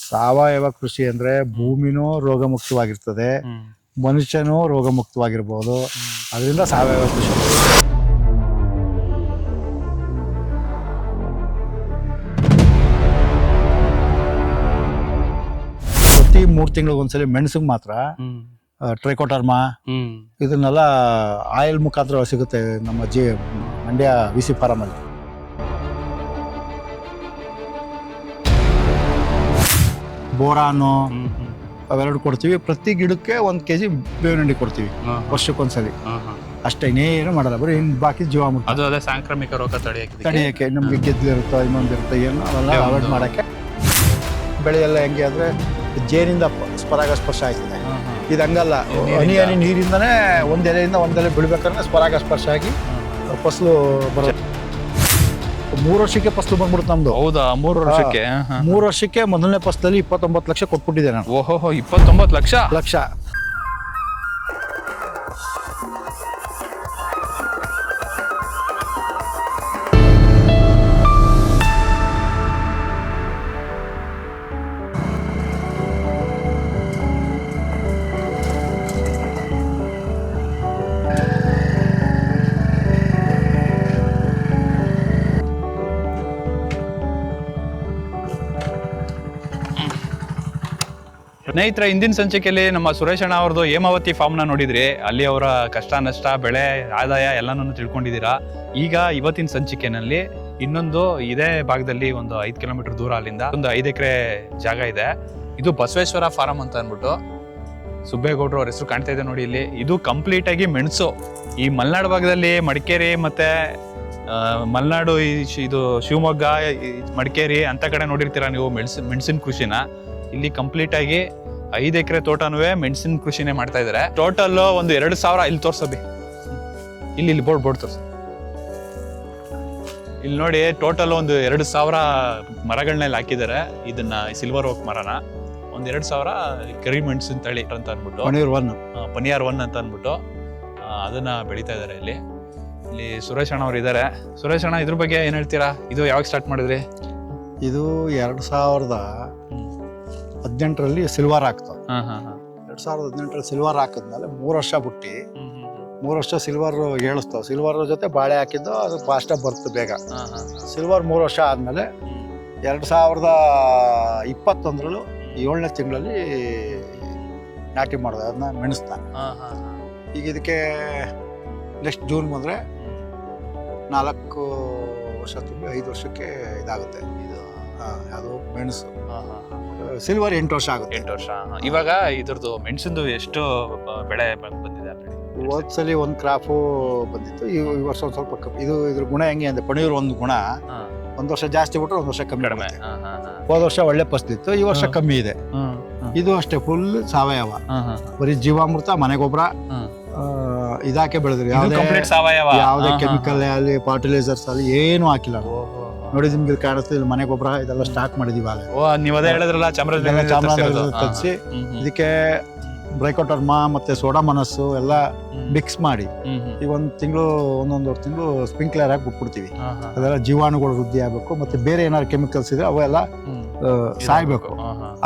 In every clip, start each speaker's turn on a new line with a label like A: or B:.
A: ಸಾವಯವ ಕೃಷಿ ಅಂದ್ರೆ ಭೂಮಿನೂ ರೋಗಮುಕ್ತವಾಗಿರ್ತದೆ, ಮನುಷ್ಯನೂ ರೋಗಮುಕ್ತವಾಗಿರ್ಬೋದು. ಅದರಿಂದ ಸಾವಯವ ಕೃಷಿ. ಪ್ರತಿ 3 ತಿಂಗಳಿಗೆ ಒಂದ್ಸಲಿ ಮೆಣಸಿಗೆ ಮಾತ್ರ ಟ್ರೈಕೋಟರ್ಮಾ ಇದನ್ನೆಲ್ಲ ಆಯಿಲ್ ಮುಖಾಂತರ ಸಿಗುತ್ತೆ ನಮ್ಮ ಮಂಡ್ಯ ವಿಸಿ ಫಾರಂ ಅಲ್ಲಿ. ಬೋರಾನು ಅವೆರಡು ಕೊಡ್ತೀವಿ. ಪ್ರತಿ ಗಿಡಕ್ಕೆ 1 kg ಬೇವಿನ ಹಿಂಡಿ ಕೊಡ್ತೀವಿ ವರ್ಷಕ್ಕೊಂದ್ಸಲಿ. ಅಷ್ಟೇ, ಇನ್ನೇನು ಮಾಡಲ್ಲ. ಬರೀ ಬಾಕಿ ಜೀವಾಮೃತ
B: ಸಾಂಕ್ರಾಮಿಕ ರೋಗ
A: ತಡೆಯಕ್ಕೆ ನಮ್ಗೆ ಗೆದ್ದಿರುತ್ತೋ ಇನ್ನೊಂದಿರುತ್ತೆ ಏನು ಅವೆಲ್ಲ ಅವಾಯ್ಡ್ ಮಾಡಕ್ಕೆ. ಬೆಳೆ ಎಲ್ಲ ಹೆಂಗೆ ಅಂದ್ರೆ ಜೇನಿಂದ ಪರಾಗಸ್ಪರ್ಶ ಆಯ್ತದೆ. ಇದು ಹಂಗಲ್ಲ, ಹನಿ ನೀರಿಂದನೇ ಒಂದ್ ಎಲೆಯಿಂದ ಒಂದೆಲೆ ಬಿಡ್ಬೇಕಾದ್ರೆ ಪರಾಗಸ್ಪರ್ಶ ಆಗಿ ಫಸಲು ಬರುತ್ತೆ. 3 ವರ್ಷಕ್ಕೆ ಫಸಲು ಬಂದ್ಬಿಡುತ್ತೆ ನಮ್ದು.
B: ಹೌದಾ? 3 ವರ್ಷಕ್ಕೆ?
A: 3 ವರ್ಷಕ್ಕೆ ಮೊದಲನೇ ಫಸಲಲ್ಲಿ 29 ಲಕ್ಷ ಕೊಟ್ಬಿಟ್ಟಿದ್ದೆ ನಾನು.
B: ಓಹೋ, 29 ಲಕ್ಷ. ಸ್ನೇಹಿತರ, ಹಿಂದಿನ ಸಂಚಿಕೆಯಲ್ಲಿ ನಮ್ಮ ಸುರೇಶ್ ಅಣ್ಣ ಅವ್ರದ್ದು ಹೇಮಾವತಿ ಫಾರ್ಮ್ನ ನೋಡಿದ್ರಿ. ಅಲ್ಲಿ ಅವರ ಕಷ್ಟ ನಷ್ಟ, ಬೆಳೆ, ಆದಾಯ ಎಲ್ಲನೂ ತಿಳ್ಕೊಂಡಿದ್ದೀರಾ. ಈಗ ಇವತ್ತಿನ ಸಂಚಿಕೆನಲ್ಲಿ ಇನ್ನೊಂದು ಇದೇ ಭಾಗದಲ್ಲಿ ಒಂದು 5 ಕಿಲೋಮೀಟರ್ ದೂರ ಅಲ್ಲಿಂದ ಒಂದು 5 ಎಕರೆ ಜಾಗ ಇದೆ. ಇದು ಬಸವೇಶ್ವರ ಫಾರಂ ಅಂತ ಅಂದ್ಬಿಟ್ಟು ಸುಬ್ಬೇಗೌಡರು ಅವ್ರ ಹೆಸರು ಕಾಣ್ತಾ ಇದೆ ನೋಡಿ ಇಲ್ಲಿ. ಇದು ಕಂಪ್ಲೀಟ್ ಆಗಿ ಮೆಣಸು. ಈ ಮಲೆನಾಡು ಭಾಗದಲ್ಲಿ ಮಡಿಕೇರಿ ಮತ್ತೆ ಮಲೆನಾಡು, ಇದು ಶಿವಮೊಗ್ಗ, ಮಡಿಕೇರಿ ಅಂತ ಕಡೆ ನೋಡಿರ್ತೀರಾ ನೀವು ಮೆಣಸಿನ ಕೃಷಿನ. ಇಲ್ಲಿ ಕಂಪ್ಲೀಟ್ ಆಗಿ 5 ಎಕರೆ ತೋಟನೂ ಮೆಣಸಿನ ಕೃಷಿನೇ ಮಾಡ್ತಾ ಇದಾರೆ. ಟೋಟಲ್ ಒಂದು 2,000 ಇಲ್ಲಿ ತೋರ್ಸಬಿ, ಇಲ್ಲಿ ಬೋರ್ಡ್ ತೋರ್ಸ. ಇಲ್ಲಿ ನೋಡಿ, ಟೋಟಲ್ ಒಂದು 2,000 ಮರಗಳನ್ನೆಲ್ಲ ಹಾಕಿದ್ದಾರೆ. ಇದನ್ನ ಸಿಲ್ವರ್ ಓಕ್ ಮರನ ಒಂದು 2,000 ಕರಿ ಮೆಣಸಿನ ತಳಿ ಅಂತ ಅಂದ್ಬಿಟ್ಟು ಪನಿಯಾರ್ 1 ಅಂತ ಅಂದ್ಬಿಟ್ಟು ಅದನ್ನ ಬೆಳೀತಾ ಇದಾರೆ. ಇಲ್ಲಿ ಸುರೇಶ್ ಅಣ್ಣ ಅವ್ರು ಇದಾರೆ. ಸುರೇಶ್ ಅಣ್ಣ, ಇದ್ರ ಬಗ್ಗೆ ಏನ್ ಹೇಳ್ತೀರಾ? ಇದು ಯಾವಾಗ ಸ್ಟಾರ್ಟ್ ಮಾಡಿದ್ರಿ?
A: ಇದು 2018ರಲ್ಲಿ ಸಿಲ್ವರ್ ಆಗ್ತದೆ. 2018ರಲ್ಲಿ ಸಿಲ್ವರ್ ಹಾಕಿದ್ಮೇಲೆ 3 ವರ್ಷ ಬಿಟ್ಟು 3 ವರ್ಷ ಸಿಲ್ವರ್ ಏಳಿಸ್ತಾವ. ಸಿಲ್ವರ್ ಜೊತೆ ಬಾಳೆ ಹಾಕಿದ್ದು ಅದು ಫಾಸ್ಟ್ ಬರ್ತದೆ ಬೇಗ. ಸಿಲ್ವರ್ 3 ವರ್ಷ ಆದ್ಮೇಲೆ 2021ರಲ್ಲಿ 7ನೇ ತಿಂಗಳಲ್ಲಿ ನಾಟಿ ಮಾಡಿದೆ ಅದನ್ನ ಮೆಣಸ್ನ. ಈಗ ಇದಕ್ಕೆ ನೆಕ್ಸ್ಟ್ ಜೂನ್ ಬಂದ್ರೆ 4 ವರ್ಷ ತುಂಬಿ 5 ವರ್ಷಕ್ಕೆ ಇದಾಗುತ್ತೆ. ಇದು ಯಾವುದು ಮೆಣಸು. ಸಿಲ್ವರ್ 8 ವರ್ಷ ಆಗುತ್ತೆ.
B: 8 ವರ್ಷ. ಇವಾಗ ಇದ್ರದ್ದು ಮೆಣಸಿಂದು ಎಷ್ಟು ಬೆಳೆ ಬಂದಿದೆ?
A: ಹೋದ್ಸಲಿ 1 ಕ್ರಾಪು ಬಂದಿತ್ತು. ಈ ವರ್ಷ ಒಂದು ಸ್ವಲ್ಪ ಇದ್ರ ಗುಣ ಹೆಂಗೆ ಅಂದ್ರೆ, ಪಣಿಯೂರು ಒಂದು ಗುಣ, 1 ವರ್ಷ ಜಾಸ್ತಿ ಬಿಟ್ರೆ 1 ವರ್ಷ ಕಮ್ಮಿ. ಹೋದ ವರ್ಷ ಒಳ್ಳೆ ಫಸಲಿತ್ತು, ಈ ವರ್ಷ ಕಮ್ಮಿ ಇದೆ. ಇದು ಅಷ್ಟೇ, ಫುಲ್ ಸಾವಯವ. ಬರೀ ಜೀವಾಮೃತ, ಮನೆ ಗೊಬ್ಬರ ಇದಾಕೆ ಬೆಳೆದ್ರಿ. ಯಾವುದೇ ಕೆಮಿಕಲ್ ಅಲ್ಲಿ ಫರ್ಟಿಲೈಸರ್ಸ್ ಅಲ್ಲಿ ಏನು ಹಾಕಿಲ್ಲ. ನೋಡಿ, ನಿಮ್ಗೆ ಕಾಣಿಸ್ತಿಲ್ಲ, ಮನೆ ಗೊಬ್ಬರ ಇದೆಲ್ಲ ಸ್ಟಾಕ್ ಮಾಡಿದೀವಿ. ಚಾಮರಾಜನಗರ ತರಿಸಿ ಇದಕ್ಕೆ ಬ್ರೈಕೋಟರ್ಮಾ ಮತ್ತೆ ಸೋಡಾಮನಸ್ಸು ಎಲ್ಲ ಮಿಕ್ಸ್ ಮಾಡಿ ಈಗ 1 ತಿಂಗಳು 1.5 ತಿಂಗಳು ಸ್ಪ್ರಿಂಕ್ಲರ್ ಆಗಿ ಬಿಟ್ಬಿಡ್ತೀವಿ. ಅದೆಲ್ಲ ಜೀವಾಣುಗಳು ವೃದ್ಧಿ ಆಗ್ಬೇಕು, ಮತ್ತೆ ಬೇರೆ ಏನಾದ್ರು ಕೆಮಿಕಲ್ಸ್ ಇದ್ರೆ ಅವೆಲ್ಲ ಸಾಯ್ಬೇಕು.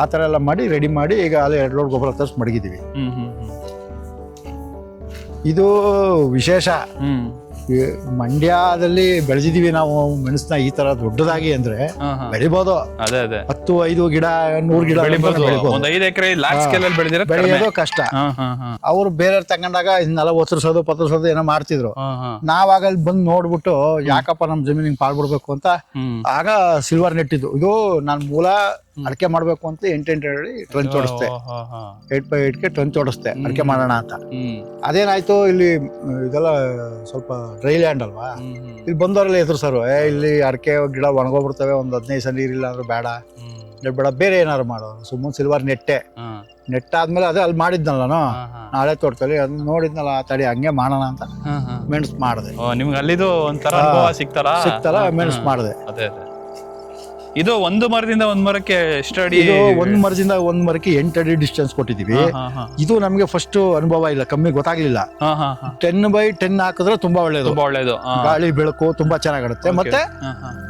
A: ಆ ತರ ಎಲ್ಲ ಮಾಡಿ ರೆಡಿ ಮಾಡಿ ಈಗ ಅಲ್ಲಿ 2 ಲೋಡ್ ಗೊಬ್ಬರ ತರಿಸಿ ಮಡಗಿದೀವಿ. ಇದು ವಿಶೇಷ. ಮಂಡ್ಯದಲ್ಲಿ ಬೆಳೆದಿದೀವಿ ನಾವು ಮೆಣಸನ್ನ ಈ ತರ ದೊಡ್ಡದಾಗಿ ಅಂದ್ರೆ ಬೆಳಿಬಹುದು. 10-5 ಗಿಡ 100 ಗಿಡ ಬೆಳೆಯೋದು ಕಷ್ಟ. ಅವ್ರು ಬೇರೆಯವ್ರು ತಗೊಂಡಾಗ ಇದನ್ನೆಲ್ಲ ಒತ್ತರಿಸೋದು ಪತ್ತರಿಸೋದು ಏನೋ ಮಾಡ್ತಿದ್ರು. ನಾವಾಗ ಅಲ್ಲಿ ಬಂದು ನೋಡ್ಬಿಟ್ಟು ಯಾಕಪ್ಪ ನಮ್ ಜಮೀನಿಗೆ ಪಾಳ್ಬಿಡ್ಬೇಕು ಅಂತ ಆಗ ಸಿಲ್ವರ್ ನೆಟ್ಟಿದ್ದು. ಇದು ನಾನ್ ಮೂಲ ಅಡಿಕೆ ಮಾಡ್ಬೇಕು ಅಂತ 8 ಹೇಳಿ ಟ್ರಂಚ್ ಓಡಿಸ್ತೆ. 8x8ಗೆ ಟ್ರಂಚ್ ಓಡಿಸ್ತೆ ಅಡಿಕೆ ಮಾಡೋಣ ಅಂತ. ಅದೇನಾಯ್ತು, ಇಲ್ಲಿ ಇದೆಲ್ಲ ಸ್ವಲ್ಪ ಡ್ರೈ ಲ್ಯಾಂಡ್ ಅಲ್ವಾ, ಇಲ್ಲಿ ಬಂದವರೆಲ್ಲ ಎದುರ್ಸರು, ಇಲ್ಲಿ ಅಡಿಕೆ ಗಿಡ ಒಣಗೋಗ್ಬಿಡ್ತವೆ, ಒಂದು 15 ದಿವಸ ನೀರಿಲ್ಲ ಅಂದ್ರೆ ಬೇಡ, ಬೇರೆ ಏನಾರು ಮಾಡೋದು. ಸುಮ್ಮನೆ ಸಿಲ್ವರ್ ನೆಟ್ಟಾದ್ಮೇಲೆ ಅದೇ ಅಲ್ಲಿ ಮಾಡಿದ್ನಲ್ಲ ನಾನು ನಾಳೆ ತೋಟದಲ್ಲಿ, ಅದನ್ನ ನೋಡಿದ್ನಲ್ಲ, ತಡಿ ಹಂಗೆ ಮಾಡೋಣ ಅಂತ ಮೆಣಸು ಮಾಡಿದೆ.
B: ನಿಮ್ಗೆ ಅಲ್ಲಿದು ಒಂಥರ ಸಿಕ್ತಲ್ಲ,
A: ಮೆಣಸು ಮಾಡಿದೆ.
B: ಇದು ಒಂದು ಮರದಿಂದ ಒಂದ್ ಮರಕ್ಕೆ ಎಷ್ಟು ಅಡಿ?
A: ಇದು ಒಂದ್ ಮರದಿಂದ ಒಂದ್ ಮರಕ್ಕೆ 8 ಅಡಿ ಡಿಸ್ಟೆನ್ಸ್ ಕೊಟ್ಟಿದೀವಿ. ಇದು ನಮ್ಗೆ ಫಸ್ಟ್ ಅನುಭವ ಇಲ್ಲ, ಕಮ್ಮಿ ಗೊತ್ತಾಗ್ಲಿಲ್ಲ. 10x10 ಹಾಕಿದ್ರೆ ತುಂಬಾ ಒಳ್ಳೇದು. ಗಾಳಿ ಬೆಳಕು ತುಂಬಾ ಚೆನ್ನಾಗಿರುತ್ತೆ. ಮತ್ತೆ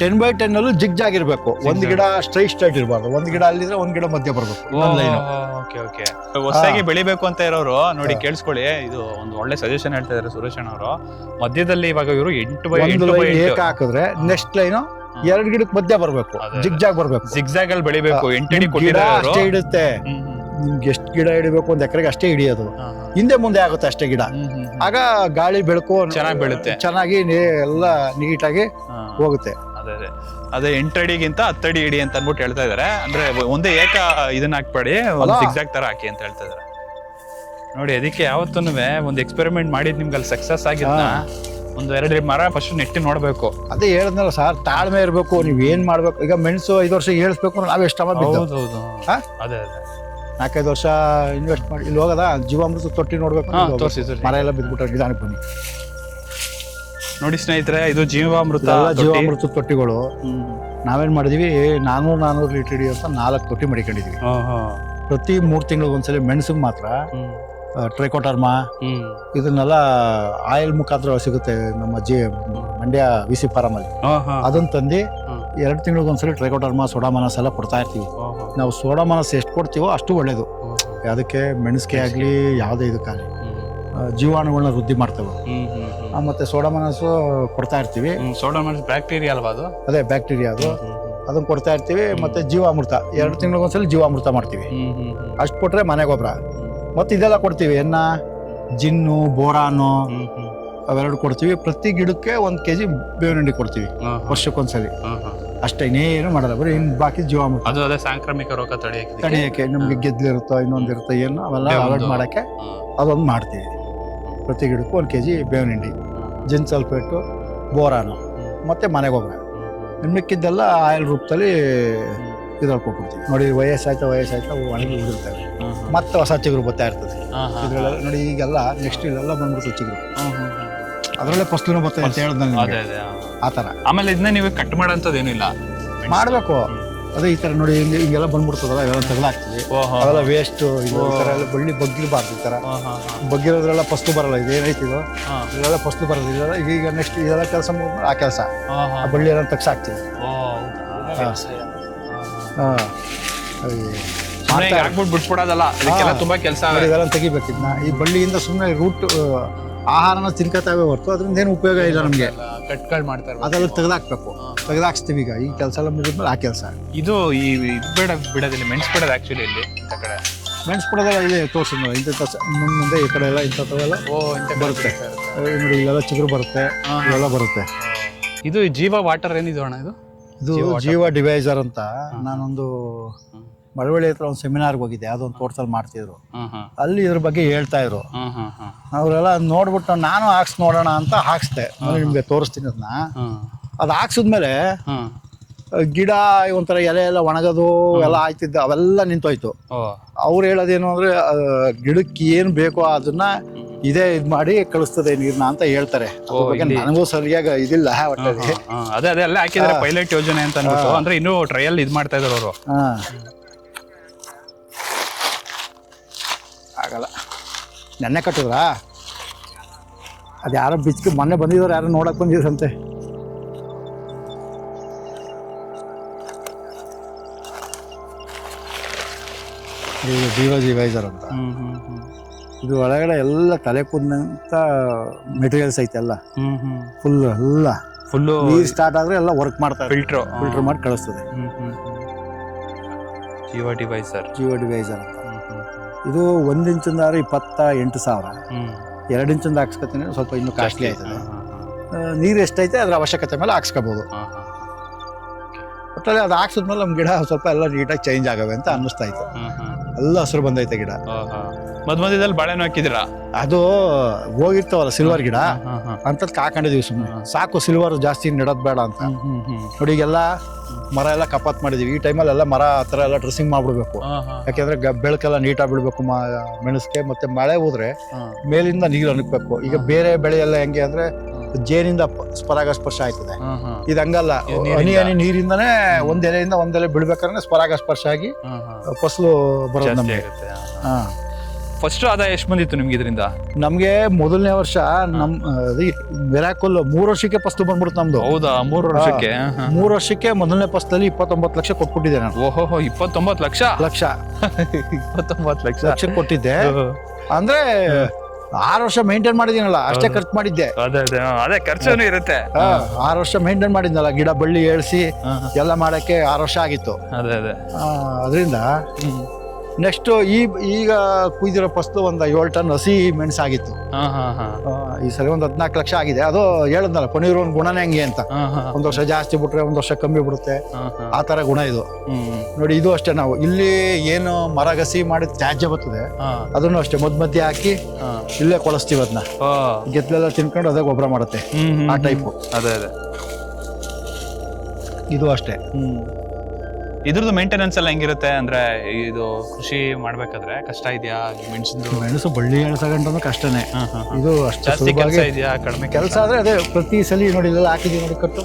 A: 10x10 ಅಲ್ಲೂ ಜಿಗ್ಜಾಗ್ ಇರ್ಬೇಕು. ಒಂದ್ ಗಿಡ ಸ್ಟ್ರೈಟ್ ಇರಬಾರ್ದು. ಒಂದ್ ಗಿಡ ಅಲ್ಲಿದ್ರೆ ಒಂದ್ ಗಿಡ ಮಧ್ಯ ಬರ್ಬೇಕು.
B: ಹೊಸದಾಗಿ ಬೆಳಿಬೇಕು ಅಂತ ಇರೋರು ನೋಡಿ ಕೇಳಿಸ್ಕೊಳ್ಳಿ, ಇದು ಒಂದು ಒಳ್ಳೆ ಸಜೆಷನ್ ಹೇಳ್ತಾ ಇದಾರೆ ಸುರೇಶ್ ಅಣ್ಣ ಅವರು. ಮಧ್ಯದಲ್ಲಿ ಇವಾಗ ಇವರು 8x8
A: ಹಾಕಿದ್ರೆ ನೆಕ್ಸ್ಟ್ ಲೈನ್ 2 ಗಿಡಕ್ಕೆ ಮಧ್ಯ ಬರ್ಬೇಕು, ಜಿಗ್ಜಾಗ್ ಬರ್ಬೇಕು.
B: ಜಿಗ್ಜಾಗ್ ಅಲ್ಲಿ ಬೆಳಿಬೇಕು. 8 ಅಡಿ ಕೊಟ್ಟಿದ್ದಾರೆ
A: ಅಷ್ಟೇ ಇಡುತ್ತೆ. ನಿಮ್ಗೆ ಎಷ್ಟು ಗಿಡ ಹಿಡಿಬೇಕು, ಒಂದ್ ಎಕರೆಗೆ ಅಷ್ಟೇ ಹಿಡಿಯೋದು. ಹಿಂದೆ ಮುಂದೆ ಆಗುತ್ತೆ ಅಷ್ಟೇ ಗಿಡ. ಆಗ ಗಾಳಿ ಬೆಳಕು
B: ಚೆನ್ನಾಗಿ ಬೆಳುತ್ತೆ,
A: ಚೆನ್ನಾಗಿ ಎಲ್ಲ ನೀಟಾಗಿ ಹೋಗುತ್ತೆ.
B: ಅದೇ 8 ಅಡಿಗಿಂತ 10 ಅಡಿ ಇಡಿ ಅಂತ ಅನ್ಬಿಟ್ಟು ಹೇಳ್ತಾ ಇದಾರೆ. ಅಂದ್ರೆ ಒಂದೇ ಇದನ್ನ ಹಾಕ್ಬೇಡಿ, ಒಂದು ಜಿಗ್ಜಾಗ್ ತರ ಹಾಕಿ ಅಂತ ಹೇಳ್ತಾ ಇದಾರೆ. ನೋಡಿ ಅದಕ್ಕೆ ಯಾವತ್ತೂ ಒಂದು ಎಕ್ಸ್ಪೆರಿಮೆಂಟ್ ಮಾಡಿದ್ ನಿಮ್ಗೆ ಅಲ್ಲಿ ಸಕ್ಸಸ್ ಆಗಿದ್ದ ಒಂದು 2 ಮರ ಫಸ್ಟ್ ನೆಟ್ಟಿ ನೋಡ್ಬೇಕು.
A: ಅದೇ ಹೇಳಿದ್ನಲ್ಲ ಸರ್, ತಾಳ್ಮೆ ಇರ್ಬೇಕು. ನೀವ್ ಏನ್ ಮಾಡ್ಬೇಕು, ಈಗ ಮೆಣಸು 5 ವರ್ಷ ಏಳ್ಸ್ಬೇಕು, ನಾವ್ ಎಷ್ಟು
B: ಅದೇ
A: 4-5 ವರ್ಷ ಇನ್ವೆಸ್ಟ್ ಮಾಡಿ ಇಲ್ಲಿ ಹೋಗದ ಜೀವಾಮೃತ ತೊಟ್ಟಿ ನೋಡ್ಬೇಕು. ಮರ ಎಲ್ಲ ಬಿದ್ಬಿಟ್ರೆ ನಿಧಾನಕ್ಕೆ ಬನ್ನಿ.
B: ನೋಡಿ ಸ್ನೇಹಿತರೆ, ಇದು ಜೀವಾಮೃತ
A: ತೊಟ್ಟಿಗಳು. ನಾವೇನ್ ಮಾಡಿದೀವಿ, 400 ಲೀಟರ್ ಹಿಡಿಯುವಂತ 4 ತೊಟ್ಟಿ ಮಡಿಕೊಂಡಿದೀವಿ. ಪ್ರತಿ 3 ತಿಂಗಳಿಗೆ ಒಂದ್ಸಲಿ ಮೆಣಸಿಗೆ ಮಾತ್ರ ಟ್ರೈಕೋಟರ್ಮಾ ಇದನ್ನೆಲ್ಲ ಆಯಿಲ್ ಮುಖಾಂತರ ಸಿಗುತ್ತೆ ನಮ್ಮ ಮಂಡ್ಯ VC ಫಾರಂ ಅಲ್ಲಿ. ಅದನ್ನ ತಂದು 2 ತಿಂಗಳಿಗೆ ಒಂದ್ಸಲಿ ಟ್ರೈಕೋಟರ್ಮಾ ಸೋಡಾಮನಸ್ ಎಲ್ಲ ಕೊಡ್ತಾ ಇರ್ತೀವಿ. ನಾವು ಸೋಡಾಮನಸ್ ಎಷ್ಟು ಕೊಡ್ತೀವೋ ಅಷ್ಟು ಒಳ್ಳೇದು. ಅದಕ್ಕೆ ಮೆಣಸಿಗೆ ಆಗ್ಲಿ ಯಾವುದೇ ಇದಕ್ಕಾಗಲಿ ಜೀವಾಣುಗಳನ್ನ ವೃದ್ಧಿ ಮಾಡ್ತೇವೆ. ಮತ್ತೆ ಸೋಡಾಮನಸ್ ಕೊಡ್ತಾ ಇರ್ತೀವಿ.
B: ಸೋಡಾಮನಸ್ ಬ್ಯಾಕ್ಟೀರಿಯಾ ಅಲ್ವಾ ಅದು? ಅದೇ
A: ಬ್ಯಾಕ್ಟೀರಿಯಾ ಅದು. ಅದನ್ನ ಕೊಡ್ತಾ ಇರ್ತೀವಿ. ಮತ್ತೆ ಜೀವಾಮೃತ 2 ತಿಂಗಳಿಗೆ ಒಂದ್ಸಲಿ ಜೀವಾಮೃತ ಮಾಡ್ತೀವಿ. ಅಷ್ಟು ಕೊಟ್ರೆ ಮನೆ ಗೊಬ್ಬರ. ಮತ್ತೆ ಇದೆಲ್ಲ ಕೊಡ್ತೀವಿ, ಜಿನ್ನು, ಬೋರಾನು ಅವೆರಡು ಕೊಡ್ತೀವಿ. ಪ್ರತಿ ಗಿಡಕ್ಕೆ 1 kg ಬೇವಿನ ಹಿಂಡಿ ಕೊಡ್ತೀವಿ ವರ್ಷಕ್ಕೊಂದ್ಸಲಿ. ಅಷ್ಟೇ, ಇನ್ನೇನು ಮಾಡಲ್ಲ. ಬರೀ ಬಾಕಿ ಜೀವಾಮೃತ.
B: ಅದೇ ಸಾಂಕ್ರಾಮಿಕ ರೋಗ
A: ತಡೆಯಕ್ಕೆ ನಮ್ಗೆ ಗೆದ್ಲಿರುತ್ತೋ ಇನ್ನೊಂದಿರುತ್ತೋ ಏನು ಅವೆಲ್ಲ ಅವಾಯ್ಡ್ ಮಾಡಕ್ಕೆ ಅದೊಂದು ಮಾಡ್ತೀವಿ. ಪ್ರತಿ ಗಿಡಕ್ಕೂ 1 kg ಬೇವಿನ ಹಿಂಡಿ, ಜಿನ್ ಸಲ್ಫೇಟು, ಬೋರಾನು ಮತ್ತೆ ಮನೆ ಗೊಬ್ಬರ. ಮಿಕ್ಕಿದ್ದೆಲ್ಲ ಆಯಿಲ್ ರೂಪದಲ್ಲಿ ಇದ್ರಲ್ಲಿ ಕೊಟ್ಬಿಡ್ತೀವಿ. ನೋಡಿ ವಯಸ್ಸಾಯ್ತಾ ಒಣಗಿ ಉಳಿರ್ತವೆ. ಮತ್ತೆ ಹೊಸ ಚಿಗುರು ಬರ್ತಾ ಇರ್ತದೆ. ಇದ್ರಲ್ಲ ನೋಡಿ ಈಗೆಲ್ಲ ನೆಕ್ಸ್ಟ್ ಇಲ್ಲೆಲ್ಲ ಬಂದ್ಬಿಡ್ತು ಚಿಗುರು. ಅದರಲ್ಲೇ ಫಸ್ಲು ಬರ್ತದೆ ಅಂತ ಹೇಳಿದ್ರೆ ಆ ಥರ.
B: ಆಮೇಲೆ ಇದನ್ನ ನೀವು ಕಟ್ ಮಾಡೋಂಥದ್ದೇನಿಲ್ಲ,
A: ಮಾಡಬೇಕು. ಅದೇ ಈ ಥರ ನೋಡಿ ಹಿಂಗೆಲ್ಲ ಬಂದ್ಬಿಡ್ತದಲ್ಲ, ಇವೆಲ್ಲ ತೆಗೆದಾಕ್ತೀವಿ. ಅವೆಲ್ಲ ವೇಸ್ಟ್. ಈ ಥರ ಎಲ್ಲ ಬಳ್ಳಿ ಬಗ್ಗಿರಬಾರ್ದು. ಈ ಥರ ಬಗ್ಗಿರೋದ್ರೆಲ್ಲ ಫಸ್ಲು ಬರಲ್ಲ. ಇದೇನೈತಿ ಇದು, ಇದೆಲ್ಲ ಫಸ್ಲು ಬರೋದಿಲ್ಲ. ಈಗ ನೆಕ್ಸ್ಟ್ ಇದೆಲ್ಲ ಕೆಲಸ ಮುಗಿದ್ಮೇಲೆ ಆ ಕೆಲಸ ಆ ಬಳ್ಳಿ ಎಲ್ಲ ತೆಗ್ಸಾಕ್ತೀವಿ.
B: ಬಿಟ್ಬಿಡೋದಲ್ಲ, ತುಂಬಾ ಕೆಲಸ.
A: ಇದೆಲ್ಲ ತೆಗಿಬೇಕು. ಇದನ್ನ ಈ ಬಳ್ಳಿಯಿಂದ ಸುಮ್ಮನೆ ರೂಟ್ ಆಹಾರನ ತಿನ್ಕೋತಾವೆ ಹೊರತು ಅದರಿಂದ ಏನು ಉಪಯೋಗ ಇಲ್ಲ ನಮ್ಗೆ.
B: ಕಟ್ಗಳು ಮಾಡ್ತಾರೆ,
A: ಅದೆಲ್ಲ ತೆಗೆದಾಕ್ಬೇಕು. ತೆಗೆದಾಕ್ಸ್ತೀವಿ. ಈಗ ಈ ಕೆಲಸ ಎಲ್ಲ ಮುಗಿದ್ಮೇಲೆ ಆ ಕೆಲಸ.
B: ಇದು ಈ ಬೇಡ ಬಿಡೋದಿಲ್ಲ, ಮೆಣಸು ಬಿಡೋದು ಆಕ್ಚುಲಿ ಇಲ್ಲಿ ಕಡೆ
A: ಮೆಣಸು ಬಿಡೋದೆಲ್ಲ ಇದೆ ತೋರಿಸಿದ್ವಿ. ಇಂಥ ಮುಂದೆ ಈ ಕಡೆ ಎಲ್ಲ ಇಂಥವೆಲ್ಲ ಬರುತ್ತೆ. ನೋಡಿ ಇಲ್ಲೆಲ್ಲ ಚಿಗುರು ಬರುತ್ತೆ, ಇವೆಲ್ಲ ಬರುತ್ತೆ.
B: ಇದು ಜೀವ ವಾಟರ್ ಏನಿದೆ ಅಣ್ಣ?
A: ಇದು ಜೀವ ಡಿವೈಸರ್ ಅಂತ. ನಾನೊಂದು ಮಳವಳ್ಳಿ ಹತ್ರ ಒಂದು ಸೆಮಿನಾರ್ಗೆ ಹೋಗಿದ್ದೆ. ಅದೊಂದು ತೋಟದಲ್ಲಿ ಮಾಡ್ತಿದ್ರು. ಅಲ್ಲಿ ಇದ್ರ ಬಗ್ಗೆ ಹೇಳ್ತಾ ಇದ್ರು. ಅವರೆಲ್ಲ ನೋಡ್ಬಿಟ್ಟು ನಾನು ಹಾಕ್ಸ್ ನೋಡೋಣ ಅಂತ ಹಾಕ್ಸ್ದೆ. ನಿಮ್ಗೆ ತೋರಿಸ್ತೀನಿ ಅದನ್ನ. ಅದು ಹಾಕ್ಸಿದ್ಮೇಲೆ ಗಿಡ ಒಂಥರ ಎಲೆ ಎಲ್ಲ ಒಣಗೋದು ಎಲ್ಲ ಆಯ್ತಿದ್ದ, ಅವೆಲ್ಲ ನಿಂತೋಯ್ತು. ಅವ್ರು ಹೇಳೋದೇನು ಅಂದ್ರೆ ಗಿಡಕ್ಕೆ ಏನು ಬೇಕೋ ಅದನ್ನ ಇದೇ ಇದ್ ಮಾಡಿ ಕಳಿಸ್ತದೆ ನೀರ್ನ ಅಂತ ಹೇಳ್ತಾರೆ. ನನಗೂ ಸರಿಯಾಗಿ ಇದಿಲ್ಲ ಒಟ್ಟಲ್ಲಿ.
B: ಅದೇ ಅಲ್ಲೇ ಹಾಕಿದ್ರೆ ಪೈಲಟ್ ಯೋಜನೆ ಅಂತ ಅನ್ಬಿಟ್ಟು, ಅಂದ್ರೆ ಇನ್ನೂ ಟ್ರಯಲ್ ಇದ್ ಮಾಡ್ತಾ ಇದಾರೆ ಅವರು.
A: ಆಗಲ್ಲ. ನೆನ್ನೆ ಕಟ್ಟಿದ್ರಾ? ಅದು ಯಾರೋ ಬಿಚ್ಚಿಗೆ ಮೊನ್ನೆ ಬಂದಿದ್ರು, ಯಾರೋ ನೋಡಕ್ ಬಂದಿದ್ರಂತೆ. ಡಿವೈಸರ್ ಅಂತ. ಇದು ಒಳಗಡೆ ಎಲ್ಲ ತಲೆ ಕೂದಂತ ಮೆಟೀರಿಯಲ್ಸ್ ಐತೆ. ಎಲ್ಲ ಫುಲ್ ನೀರು ಸ್ಟಾರ್ಟ್ ಆದ್ರೆ ಎಲ್ಲ ವರ್ಕ್ ಮಾಡ್ತಾರೆ. ಫಿಲ್ಟರ್ ಮಾಡಿ ಕಳಿಸ್ತದೆ.
B: ಜೀವ ಡಿವೈಸರ್
A: ಅಂತ. ಇದು 1 ಇಂಚಿಂದ 28,000. 2 ಇಂಚಿಂದ ಹಾಕ್ಸ್ಕೊತೀನಿ, ಸ್ವಲ್ಪ ಇನ್ನೂ ಕಾಸ್ಟ್ಲಿ ಆಯ್ತದೆ. ನೀರು ಎಷ್ಟೈತೆ ಅದ್ರ ಅವಶ್ಯಕತೆ ಮೇಲೆ ಹಾಕ್ಸ್ಕೋಬಹುದು. ಒಟ್ಟಲ್ಲಿ ಅದು ಹಾಕ್ಸಿದ್ಮೇಲೆ ನಮ್ಮ ಗಿಡ ಸ್ವಲ್ಪ ಎಲ್ಲ ನೀಟಾಗಿ ಚೇಂಜ್ ಆಗವೆ ಅಂತ ಅನ್ನಿಸ್ತಾ ಇತ್ತು. ಎಲ್ಲ ಹಸಿರು ಬಂದೈತೆ ಗಿಡ.
B: ಮಧ್ಯದಲ್ಲಿ ಬಾಳೆನೂ ಹಾಕಿದಿರಾ?
A: ಅದು ಹೋಗಿರ್ತಾವಲ್ಲ ಸಿಲ್ವರ್ ಗಿಡ ಅಂತದ್ ಕಾಕೊಂಡಿದೀವಿ. ಸುಮ್ಮನೆ ಸಾಕು, ಸಿಲ್ವರ್ ಜಾಸ್ತಿ ನೆಡೋದ್ ಬೇಡ ಅಂತ. ನೋಡಿ ಈಗೆಲ್ಲ ಮರ ಎಲ್ಲ ಕಪಾತ್ ಮಾಡಿದೀವಿ. ಈ ಟೈಮಲ್ಲಿ ಎಲ್ಲ ಮರ ಆ ಥರ ಎಲ್ಲ ಡ್ರೆಸ್ಸಿಂಗ್ ಮಾಡ್ಬಿಡ್ಬೇಕು. ಯಾಕೆಂದ್ರೆ ಬೆಳಕೆಲ್ಲ ನೀಟಾಗಿ ಬಿಡ್ಬೇಕು ಮೆಣಸಿಗೆ. ಮತ್ತೆ ಮಳೆ ಹೋದ್ರೆ ಮೇಲಿಂದ ನೀರು ಅನುಕ್ಬೇಕು. ಈಗ ಬೇರೆ ಬೆಳೆ ಎಲ್ಲ ಹೆಂಗೆ ಅಂದ್ರೆ ಜೇನಿಂದ ಪರಾಗಸ್ಪರ್ಶ ಆಯ್ತದೆ. ಇದು ಹಂಗಲ್ಲ, ಹನಿ ಹನಿ ನೀರಿಂದನೇ ಒಂದ್ ಎಲೆಯಿಂದ ಒಂದ್ ಎಲೆ ಬೀಳ್ಬೇಕಾದ್ರೆ ಪರಾಗಸ್ಪರ್ಶ ಆಗಿ ಫಸಲು ಬರೋದು ನಮ್ಗೆ.
B: ಫಸ್ಟ್ ಆದಾಯ ಎಷ್ಟು ಬಂದಿತ್ತು ನಿಮ್ಗೆ ಇದರಿಂದ?
A: ನಮ್ಗೆ ಮೊದಲನೇ ವರ್ಷ ಮಿರಾಕಲ್ 3 ವರ್ಷಕ್ಕೆ ಫಸ್ಟ್ ಬಂದ್ಬಿಡ್ತು ನಮ್ದು.
B: ಹೌದಾ? 3 ವರ್ಷಕ್ಕೆ?
A: 3 ವರ್ಷಕ್ಕೆ ಮೊದಲನೇ ಫಸ್ಟಲ್ಲಿ 29 ಲಕ್ಷ ಕೊಟ್ಬಿಟ್ಟಿದ್ದೆ ನಾನು.
B: ಓಹೋ, 29 ಲಕ್ಷ 29 ಲಕ್ಷ
A: ಕೊಟ್ಟಿದ್ದೆ. ಅಂದ್ರೆ 6 ವರ್ಷ ಮೇಂಟೈನ್ ಮಾಡಿದೀನಲ್ಲ, ಅಷ್ಟೇ ಖರ್ಚು ಮಾಡಿದ್ದೆ.
B: ಅದೇ ಖರ್ಚು ಇರುತ್ತೆ.
A: 6 ವರ್ಷ ಮೇಂಟೈನ್ ಮಾಡಿದ್ನಲ್ಲ, ಗಿಡ ಬಳ್ಳಿ ಏಳ್ಸಿ ಎಲ್ಲ ಮಾಡಕ್ಕೆ 6 ವರ್ಷ ಆಗಿತ್ತು. ಅದರಿಂದ ನೆಕ್ಸ್ಟ್ ಈಗ ಕುಯ್ದಿರೋ ಫಸ್ಟ್ ಒಂದು 7 ಟನ್ ಹಸಿ ಮೆಣಸಾಗಿತ್ತು. ಈ ಸಲ ಒಂದು 14 ಲಕ್ಷ ಆಗಿದೆ. ಅದು ಹೇಳಿದ್ನಲ್ಲ ಪನ್ನೀರ್ ಒಂದು ಗುಣನೇ ಹಂಗೆ ಅಂತ, ಒಂದ್ ವರ್ಷ ಜಾಸ್ತಿ ಬಿಟ್ರೆ ಒಂದ್ ವರ್ಷ ಕಮ್ಮಿ ಬಿಡುತ್ತೆ, ಆ ತರ ಗುಣ ಇದು. ನೋಡಿ ಇದು ಅಷ್ಟೇ, ನಾವು ಇಲ್ಲಿ ಏನು ಮರಗಸಿ ಮಾಡಿ ತ್ಯಾಜ್ಯ ಬರ್ತದೆ ಅದನ್ನು ಅಷ್ಟೇ ಮಧ್ಯ ಹಾಕಿ ಇಲ್ಲೇ ಕೊಳಸ್ತೀವಿ. ಅದನ್ನ ಗೆದ್ದಲೆಲ್ಲ ತಿನ್ಕೊಂಡು ಅದೇ ಗೊಬ್ಬರ ಮಾಡುತ್ತೆ, ಆ ಟೈಪು.
B: ಅದೇ
A: ಇದು ಅಷ್ಟೇ.
B: ಇದ್ರದ್ದು ಮೇಂಟೆನೆನ್ಸ್ ಎಲ್ಲ ಹೆಂಗಿರುತ್ತೆ? ಅಂದ್ರೆ ಇದು ಕೃಷಿ ಮಾಡ್ಬೇಕಾದ್ರೆ ಕಷ್ಟ ಇದೆಯಾ?
A: ಮೆಣಸು ಬಳ್ಳಿ ಎಳ್ಸಗಂಟು ಕಷ್ಟನೇ. ಇದು
B: ಜಾಸ್ತಿ ಕೆಲಸ ಇದೆಯಾ? ಕಡಿಮೆ
A: ಕೆಲಸ ಆದ್ರೆ ಅದೇ ಪ್ರತಿ ಸಲ ನೋಡಿ ಇಲ್ಲೆಲ್ಲ ಹಾಕಿದೀವಿ ನೋಡಿ ಕಟ್ಟು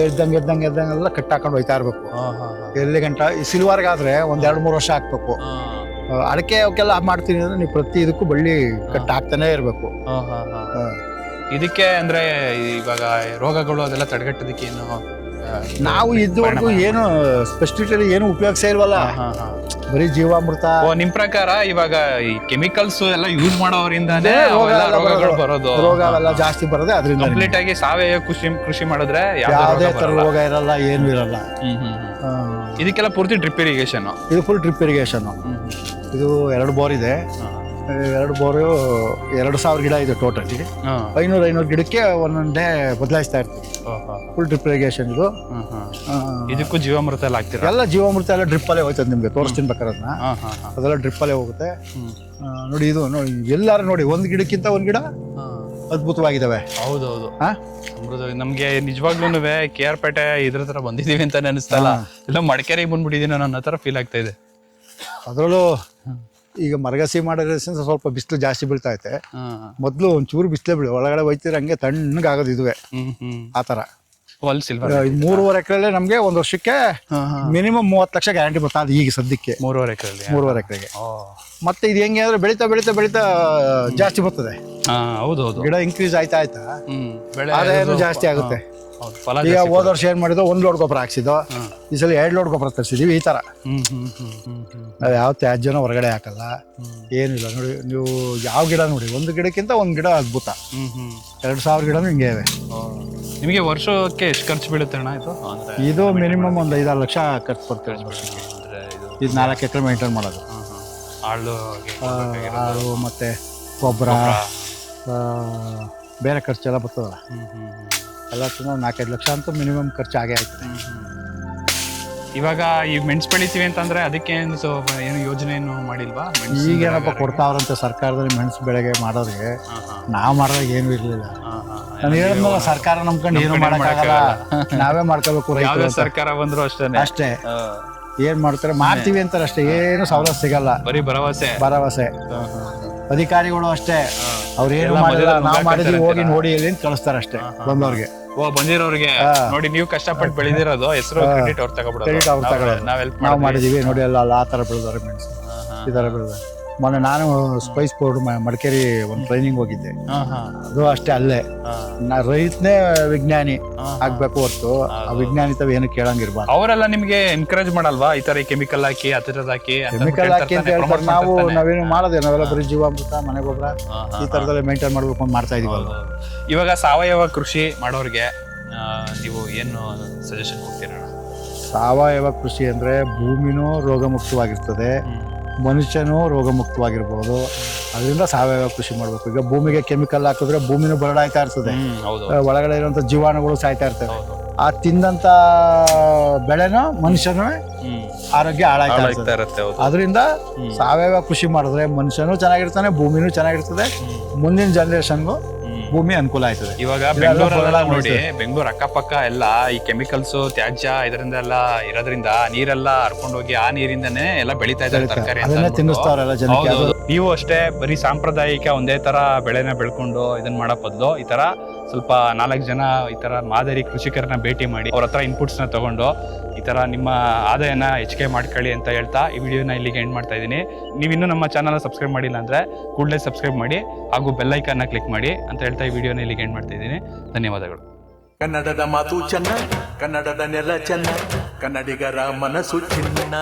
A: ಎದ್ದಂಗೆಲ್ಲ ಕಟ್ ಹಾಕೊಂಡು ಹೋಯ್ತಾ ಇರ್ಬೇಕು. ಎಲ್ಲಿ ಗಂಟ ಈ ಸಿಲ್ವರ್ಗಾದ್ರೆ ಒಂದ್ 2-3 ವರ್ಷ ಹಾಕ್ಬೇಕು. ಅಡಕೆ ಅವಕ್ಕೆಲ್ಲ ಮಾಡ್ತೀನಿ ಅಂದ್ರೆ ನೀವು ಪ್ರತಿ ಇದಕ್ಕೂ ಬಳ್ಳಿ ಕಟ್ ಹಾಕ್ತಾನೆ ಇರ್ಬೇಕು.
B: ಇದಕ್ಕೆ ಅಂದ್ರೆ ಇವಾಗ ರೋಗಗಳು ಅದೆಲ್ಲ ತಡೆಗಟ್ಟೋದಕ್ಕೆ ಏನು
A: ನಾವು ಇದುವರೆಗೂ ಏನು ಸ್ಪೆಸಿಫಿಕಲಿ ಏನು ಉಪಯೋಗಿಸೇ ಇಲ್ವಲ್ಲ, ಬರೀ ಜೀವಾಮೃತ.
B: ನಿಮ್ ಪ್ರಕಾರ ಇವಾಗ ಈ ಕೆಮಿಕಲ್ಸ್ ಎಲ್ಲ ಯೂಸ್ ಮಾಡೋದ್ರಿಂದಾನೇ ರೋಗಗಳು ಬರೋದು?
A: ರೋಗ ಅವೆಲ್ಲ ಜಾಸ್ತಿ ಬರೋದೇ ಅದರಿಂದ.
B: ಕಂಪ್ಲೀಟ್ ಆಗಿ ಸಾವಯವ ಕೃಷಿ ಮಾಡಿದ್ರೆ
A: ಯಾವುದೇ ತರ ರೋಗ ಇರಲ್ಲ, ಏನು ಇರಲ್ಲ.
B: ಇದಕ್ಕೆಲ್ಲ ಪೂರ್ತಿ ಡ್ರಿಪ್ ಇರಿಗೇಷನ್? ಇದು
A: ಫುಲ್ ಡ್ರಿಪ್ ಇರಿಗೇಷನ್. ಇದು 2 ಬೋರ್ ಇದೆ. 2 ಬೋರು 2000 ಗಿಡ ಇದೆ ಟೋಟಲಿ. 500 ಗಿಡಕ್ಕೆ ಒಂದೊಂದೇ ಬದಲಾಯಿಸ್ತಾ ಇರ್ತೀವಿ. ಫುಲ್ ಡ್ರಿಪ್ ಇರಿಗೇಷನ್ ಇದು.
B: ಇದಕ್ಕೂ ಜೀವಾಮೃತ ಎಲ್ಲ ಹಾಕ್ತೀರಾ?
A: ಎಲ್ಲ ಜೀವಾಮೃತ ಎಲ್ಲ ಡ್ರಿಪ್ ಅಲ್ಲೇ ಹೋಗ್ತದೆ. ನಿಮ್ಗೆ ತೋರಿಸ್ತೀನಿ ಬೇಕಾದ್ರೆ ಅದನ್ನ. ಅದೆಲ್ಲ ಡ್ರಿಪ್ ಅಲ್ಲೇ ಹೋಗುತ್ತೆ. ನೋಡಿ ಇದು ನೋಡಿ, ಎಲ್ಲಾರು ನೋಡಿ, ಒಂದ್ ಗಿಡಕ್ಕಿಂತ ಒಂದ್ ಗಿಡ ಅದ್ಭುತವಾಗಿದ್ದಾವೆ.
B: ಹೌದೌದು. ನಮ್ಗೆ ನಿಜವಾಗ್ಲೂ KR ಪೇಟೆ ಇದ್ರ ತರ ಬಂದಿದೀವಿ ಅಂತ ಅನಿಸ್ತಲ್ಲ, ಇಲ್ಲ ಮಡಿಕೇರಿಗೆ ಬಂದ್ಬಿಟ್ಟಿದೀನಿ ನನ್ನ ತರ ಫೀಲ್ ಆಗ್ತಾ ಇದೆ.
A: ಅದ್ರಲ್ಲೂ ಈಗ ಮರಗಸಿ ಮಾಡೋದ್ರಿಂದ ಸ್ವಲ್ಪ ಬಿಸಿಲು ಜಾಸ್ತಿ ಬೀಳ್ತಾ ಐತೆ. ಮೊದ್ಲು ಒಂಚೂರು ಬಿಸಿಲೇ ಬೀಳು, ಒಳಗಡೆ ಹೋಯ್ತಿರ ಹಂಗೆ ತಣ್ಣಗಾಗೋದು ಇದುವೆ. ಆತರ 3.5 ಎಕರೆಲ್ಲೇ ನಮ್ಗೆ ಒಂದ್ ವರ್ಷಕ್ಕೆ ಮಿನಿಮಮ್ 30 ಲಕ್ಷ ಗ್ಯಾರಂಟಿ ಬರ್ತಾ ಇದೆ ಈಗ ಸದ್ಯಕ್ಕೆ. 3.5 ಎಕರೆಗೆ. ಮತ್ತೆ ಇದು ಹೆಂಗೆ ಅಂದ್ರೆ ಬೆಳೀತಾ ಜಾಸ್ತಿ ಬರ್ತದೆ.
B: ಹೌದೌದು.
A: ಗಿಡ ಇನ್ಕ್ರೀಸ್ ಆಯ್ತಾ ಆದಾಯನೂ ಜಾಸ್ತಿ ಆಗುತ್ತೆ. ಈಗ ಹೋದ ವರ್ಷ ಏನ್ ಮಾಡಿದ್ವು, 1 ಲೋಡ್ ಗೊಬ್ಬರ ಹಾಕ್ಸಿದ್ವು, ಈ ಸಲ 2 ಲೋಡ್ ಗೊಬ್ಬರ ತರಿಸಿದೀವಿ. ಈ ತರ ನಾವ್ ಯಾವ ತ್ಯಾಜ್ಯನ ಹೊರಗಡೆ ಹಾಕಲ್ಲ, ಏನಿಲ್ಲ. ನೋಡಿ ನೀವು ಯಾವ ಗಿಡ ನೋಡಿ, ಒಂದು ಗಿಡಕ್ಕಿಂತ ಒಂದ್ ಗಿಡ ಅದ್ಭುತ. 2000 ಗಿಡನೂ ಹಿಂಗೆ ಇವೆ.
B: ನಿಮಗೆ ವರ್ಷಕ್ಕೆ ಎಷ್ಟು ಖರ್ಚು ಬೀಳುತ್ತೆ ಅಣ್ಣ ಇದು?
A: ಇದು ಮಿನಿಮಮ್ ಒಂದು 5-6 ಲಕ್ಷ ಖರ್ಚು ಬರ್ತೇವೆ ವರ್ಷಕ್ಕೆ. ಇದು 4 ಎಕರೆ ಮೇಂಟೈನ್ ಮಾಡೋದು. ಆಳು ಮತ್ತೆ ಗೊಬ್ಬರ ಬೇರೆ ಖರ್ಚೆಲ್ಲ ಬರ್ತದಲ್ಲ, ಎಲ್ಲ 4-5 ಲಕ್ಷ ಅಂತೂ ಮಿನಿಮಮ್ ಖರ್ಚು ಆಗೇ ಆಯ್ತದೆ.
B: ಇವಾಗ ಈ ಮೆಣಸು ಬೆಳಿತೀವಿ ಅಂತಂದ್ರೆ ಅದಕ್ಕೆ ಏನು ಯೋಜನೆ ಏನು ಮಾಡಿಲ್ವಾ?
A: ಈಗೇನಪ್ಪ ಕೊಡ್ತಾವ್ರಂತೆ ಸರ್ಕಾರದಲ್ಲಿ ಮೆಣಸು ಬೆಳೆಗೆ ಮಾಡೋರಿಗೆ. ನಾವ್ ಮಾಡೋದಾಗ ಏನು ಇರ್ಲಿಲ್ಲ. ನಾನು ಹೇಳಿದ್ನಲ್ಲ, ಸರ್ಕಾರ ನಮ್ಕೊಂಡು ಏನು ಮಾಡಕ್ಕಾಗಲ್ಲ, ನಾವೇ ಮಾಡ್ಕೋಬೇಕು.
B: ರೈತ ಸರ್ಕಾರ ಬಂದ್ರು
A: ಅಷ್ಟೇ ಏನ್ ಮಾಡ್ತಾರೆ ಮಾಡ್ತೀವಿ ಅಂತಾರೆ ಅಷ್ಟೇ, ಏನು ಸವಲತ್ತು ಸಿಗಲ್ಲ, ಬರೀ ಭರವಸೆ. ಅಧಿಕಾರಿಗಳು ಅಷ್ಟೇ, ಅವ್ರು ಏನು ಮಾಡಿಲ್ಲ, ನಾವ್ ಮಾಡಿದ್ವಿ ಹೋಗಿ ನೋಡಿ ಎಲ್ಲಿ ಅಂತ ಕಳಿಸ್ತಾರೆ ಅಷ್ಟೇ.
B: ಬಂದಿರೋರಿಗೆ ನೋಡಿ, ನೀವು ಕಷ್ಟಪಟ್ಟು ಬೆಳೆದಿರೋದು ಹೆಸರು ಕ್ರೆಡಿಟ್ ಅವ್ರು ತಗೊಬಿಡೋದು,
A: ನಾವ್ ಮಾಡಿದೀವಿ ನೋಡಿ ಎಲ್ಲ ಆ ತರ ಬೆಳೆದವ್ರೆ ಮೆಣಸು, ಈ ತರ ಬೆಳೆದ. ಮೊನ್ನೆ ನಾನು ಸ್ಪೈಸ್ ಪೌಡರ್ ಮಡಿಕೇರಿ ಒಂದು ಟ್ರೈನಿಂಗ್ ಹೋಗಿದ್ದೆ. ಅದು ಅಷ್ಟೇ, ಅಲ್ಲೇ ರೈತನೇ ವಿಜ್ಞಾನಿ ಆಗ್ಬೇಕು ಹೊರತು ಆ ವಿಜ್ಞಾನಿ ತಾವ್ ಏನು ಕೇಳಂಗಿರ್ಬಾರ್ದು.
B: ಅವರೆಲ್ಲ ನಿಮ್ಗೆ ಎನ್ಕರೇಜ್ ಮಾಡಲ್ವಾ ಈ ತರ ಕೆಮಿಕಲ್ ಹಾಕಿ ಆ ಥರದ್ ಹಾಕಿ
A: ಕೆಮಿಕಲ್ ಹಾಕಿ ಅಂತ ಹೇಳ್ತಾರೆ. ನಾವೇನು ಮಾಡೋದೇ, ನಾವೆಲ್ಲ ಬರೀ ಜೀವಾಮೃತ, ಮನೆ ಗೊಬ್ಬರ ಈ ತರದಲ್ಲೇ ಮೇಂಟೈನ್ ಮಾಡ್ಬೇಕು ಅಂತ ಮಾಡ್ತಾ ಇದೀವಲ್ಲ.
B: ಇವಾಗ ಸಾವಯವ ಕೃಷಿ ಮಾಡೋರಿಗೆ ನೀವು ಏನು ಸಜೆಷನ್ ಕೊಡ್ತೀರಾ?
A: ಸಾವಯವ ಕೃಷಿ ಅಂದ್ರೆ ಭೂಮಿನೂ ರೋಗಮುಕ್ತವಾಗಿರ್ತದೆ, ಮನುಷ್ಯನೂ ರೋಗಮುಕ್ತವಾಗಿರ್ಬೋದು. ಅದರಿಂದ ಸಾವಯವ ಕೃಷಿ ಮಾಡ್ಬೇಕು. ಈಗ ಭೂಮಿಗೆ ಕೆಮಿಕಲ್ ಹಾಕಿದ್ರೆ ಭೂಮಿನೂ ಬರಡಾಯ್ತಾ ಇರ್ತದೆ, ಒಳಗಡೆ ಇರುವಂತ ಜೀವಾಣುಗಳು ಸಾಯ್ತಾ ಇರ್ತವೆ. ಆ ತಿಂದಂತ ಬೆಳೆನೂ ಮನುಷ್ಯನೂ ಆರೋಗ್ಯ ಹಾಳಾಗ್ತಾ ಇರುತ್ತೆ. ಅದರಿಂದ ಸಾವಯವ ಕೃಷಿ ಮಾಡಿದ್ರೆ ಮನುಷ್ಯನೂ ಚೆನ್ನಾಗಿರ್ತಾನೆ, ಭೂಮಿನೂ ಚೆನ್ನಾಗಿರ್ತದೆ, ಮುಂದಿನ ಜನರೇಷನ್ಗೂ ಭೂಮಿ ಅನುಕೂಲ ಆಯ್ತದೆ.
B: ಇವಾಗ ಬೆಂಗಳೂರೆಲ್ಲ ನೋಡಿ, ಬೆಂಗಳೂರು ಅಕ್ಕಪಕ್ಕ ಎಲ್ಲ ಈ ಕೆಮಿಕಲ್ಸ್ ತ್ಯಾಜ್ಯ ಇದರಿಂದ ಎಲ್ಲ ಇರೋದ್ರಿಂದ ನೀರೆಲ್ಲ ಹರ್ಕೊಂಡು ಹೋಗಿ ಆ ನೀರಿಂದನೇ ಎಲ್ಲ ಬೆಳೀತಾ ಇದ್ದಾರೆ ತರಕಾರಿ ಅಂತ
A: ತಿನ್ನಿಸ್ತಾವ್ರಲ್ಲ ಜನಕ್ಕೆ.
B: ನೀವು ಅಷ್ಟೇ ಬರೀ ಸಾಂಪ್ರದಾಯಿಕ ಒಂದೇ ತರ ಬೆಳೆನ ಬೆಳ್ಕೊಂಡು ಇದನ್ನ ಮಾಡೋ ಬದಲು ಈ ತರ ಸ್ವಲ್ಪ 4 ಜನ ಈ ಥರ ಮಾದರಿ ಕೃಷಿಕರನ್ನ ಭೇಟಿ ಮಾಡಿ ಅವ್ರ ಹತ್ರ ಇನ್ಪುಟ್ಸ್ನ ತಗೊಂಡು ಈ ಥರ ನಿಮ್ಮ ಆದಾಯನ ಹೆಚ್ಚಿಗೆ ಮಾಡ್ಕೊಳ್ಳಿ ಅಂತ ಹೇಳ್ತಾ ಈ ವಿಡಿಯೋನ ಇಲ್ಲಿಗೆ ಎಂಡ್ ಮಾಡ್ತಾ ಇದ್ದೀನಿ. ನೀವು ಇನ್ನೂ ನಮ್ಮ ಚಾನಲ್ನ ಸಬ್ಸ್ಕ್ರೈಬ್ ಮಾಡಿಲ್ಲ ಅಂದರೆ ಕೂಡಲೇ ಸಬ್ಸ್ಕ್ರೈಬ್ ಮಾಡಿ ಹಾಗೂ ಬೆಲ್ಲೈಕನ್ನ ಕ್ಲಿಕ್ ಮಾಡಿ ಅಂತ ಹೇಳ್ತಾ ಈ ವಿಡಿಯೋನ ಇಲ್ಲಿಗೆ ಎಂಡ್ ಮಾಡ್ತಾ ಇದ್ದೀನಿ. ಧನ್ಯವಾದಗಳು.
C: ಕನ್ನಡದ ಮಾತು ಚೆನ್ನ, ಕನ್ನಡದ ನೆಲ ಚೆನ್ನ, ಕನ್ನಡಿಗರ ಮನಸ್ಸು ಚಿನ್ನ.